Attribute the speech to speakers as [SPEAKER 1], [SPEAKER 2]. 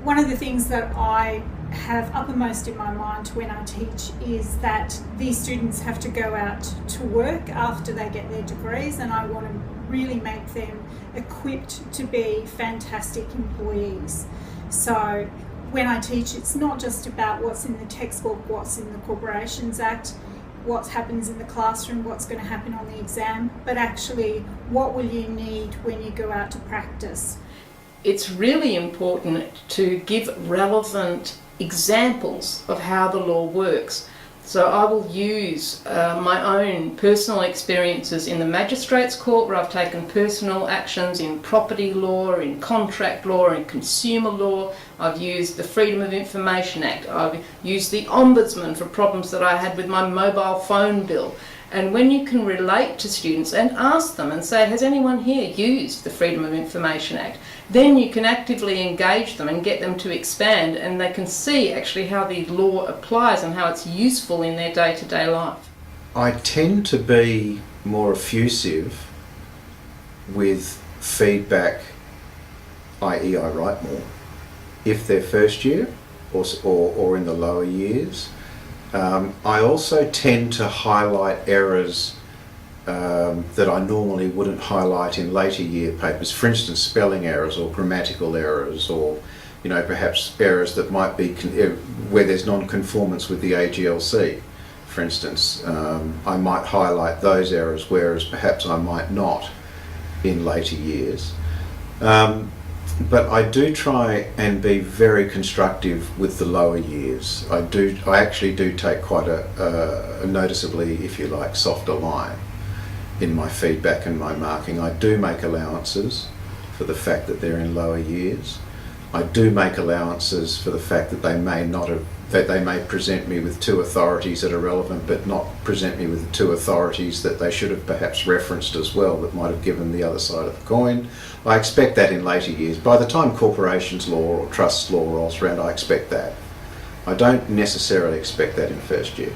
[SPEAKER 1] one of the things that I have uppermost in my mind when I teach is that these students have to go out to work after they get their degrees, and I want to really make them equipped to be fantastic employees. So when I teach, it's not just about what's in the textbook, what's in the Corporations Act, what happens in the classroom, what's going to happen on the exam, but actually what will you need when you go out to practice.
[SPEAKER 2] It's really important to give relevant examples of how the law works. So I will use my own personal experiences in the Magistrates Court, where I've taken personal actions in property law, in contract law, in consumer law. I've used the Freedom of Information Act. I've used the Ombudsman for problems that I had with my mobile phone bill. And when you can relate to students and ask them and say, has anyone here used the Freedom of Information Act? Then you can actively engage them and get them to expand, and they can see actually how the law applies and how it's useful in their day-to-day life.
[SPEAKER 3] I tend to be more effusive with feedback, i.e. I write more, if they're first year or in the lower years. I also tend to highlight errors that I normally wouldn't highlight in later year papers. For instance, spelling errors or grammatical errors, or perhaps errors that might be where there's non-conformance with the AGLC. For instance, I might highlight those errors, whereas perhaps I might not in later years. But I do try and be very constructive with the lower years. I actually do take quite a noticeably, if you like, softer line in my feedback and my marking. I do make allowances for the fact that they're in lower years. I do make allowances for the fact that they may present me with two authorities that are relevant, but not present me with two authorities that they should have perhaps referenced as well, that might have given the other side of the coin. I expect that in later years. By the time corporations law or trusts law rolls around, I expect that. I don't necessarily expect that in first year.